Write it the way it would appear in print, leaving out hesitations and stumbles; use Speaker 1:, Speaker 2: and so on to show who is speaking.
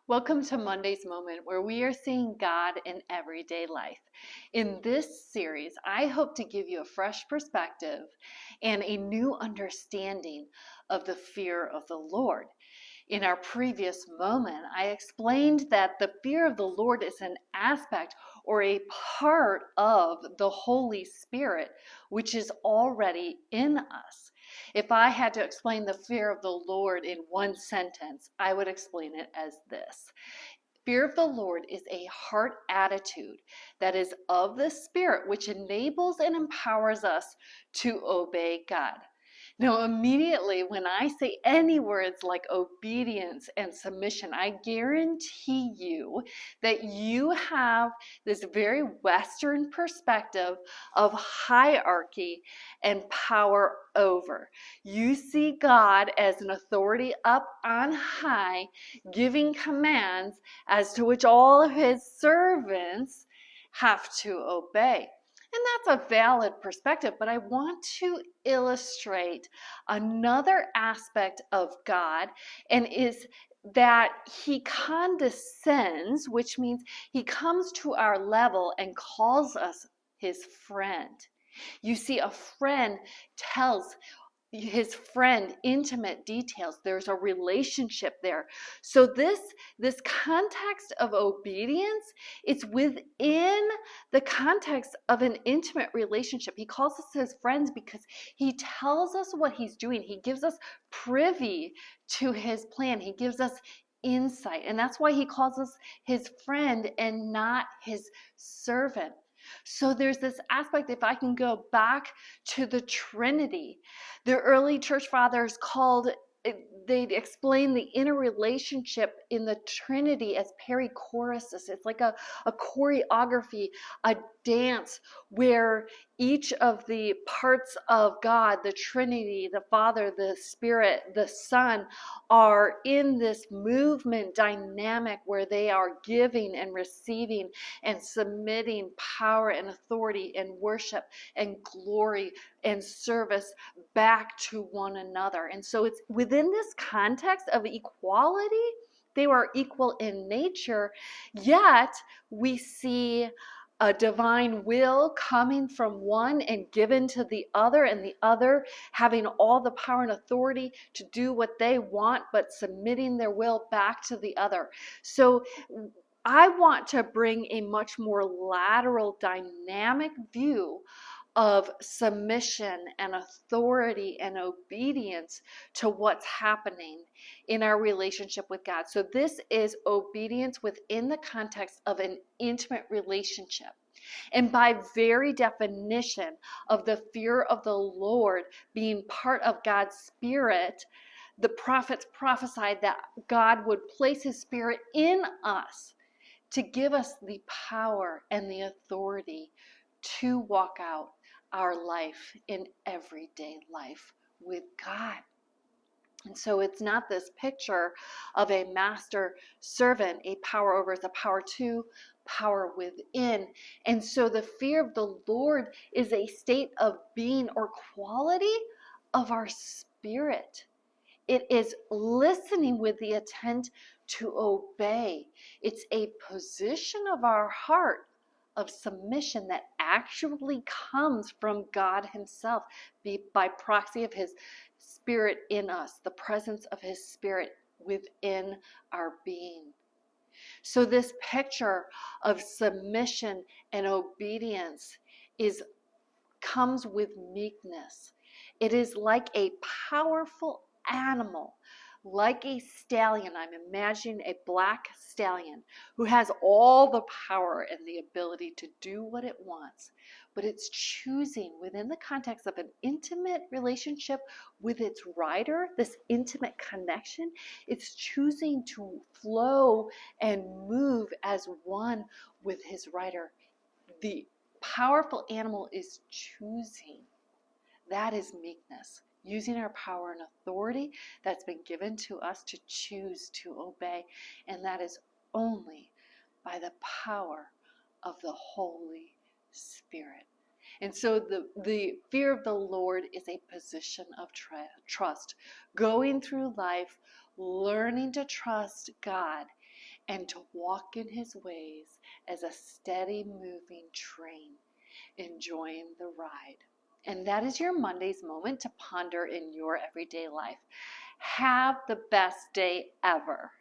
Speaker 1: Welcome to Monday's Moment, where we are seeing God in everyday life. In this series, I hope to give you a fresh perspective and a new understanding of the fear of the Lord. In our previous moment, I explained that the fear of the Lord is an aspect or a part of the Holy Spirit, which is already in us. If I had to explain the fear of the Lord in one sentence, I would explain it as this. Fear of the Lord is a heart attitude that is of the Spirit, which enables and empowers us to obey God. Now, immediately when I say any words like obedience and submission, I guarantee you that you have this very Western perspective of hierarchy and power over. You see God as an authority up on high, giving commands as to which all of his servants have to obey. And that's a valid perspective, but I want to illustrate another aspect of God, and is that he condescends, which means he comes to our level and calls us his friend. You see, a friend tells his friend intimate details. There's a relationship there. So this context of obedience, it's within the context of an intimate relationship. He calls us his friends because he tells us what he's doing. He gives us privy to his plan. He gives us insight, and that's why he calls us his friend and not his servant. So there's this aspect. If I can go back to the Trinity, the early church fathers they'd explain the interrelationship in the Trinity as perichoresis. It's like a choreography, a dance where each of the parts of God, the Trinity, the Father, the Spirit, the Son, are in this movement dynamic where they are giving and receiving and submitting power and authority and worship and glory and service back to one another. And so it's within this context of equality. They were equal in nature, yet we see a divine will coming from one and given to the other, and the other having all the power and authority to do what they want, but submitting their will back to the other. So I want to bring a much more lateral, dynamic view of submission and authority and obedience to what's happening in our relationship with God. So this is obedience within the context of an intimate relationship. And by very definition of the fear of the Lord being part of God's Spirit, the prophets prophesied that God would place his Spirit in us to give us the power and the authority to walk out our life in everyday life with God. And so it's not this picture of a master servant, a power over, it's a power to, power within. And so the fear of the Lord is a state of being or quality of our spirit. It is listening with the intent to obey. It's a position of our heart of submission that actually comes from God himself, by proxy of his Spirit in us, the presence of his Spirit within our being. So this picture of submission and obedience comes with meekness. It is like a powerful animal, like a stallion. I'm imagining a black stallion who has all the power and the ability to do what it wants, but it's choosing within the context of an intimate relationship with its rider, this intimate connection. It's choosing to flow and move as one with his rider. The powerful animal is choosing. That is meekness, using our power and authority that's been given to us to choose to obey. And that is only by the power of the Holy Spirit. And so the fear of the Lord is a position of trust. Going through life, learning to trust God and to walk in his ways as a steady moving train, enjoying the ride. And that is your Monday's moment to ponder in your everyday life. Have the best day ever.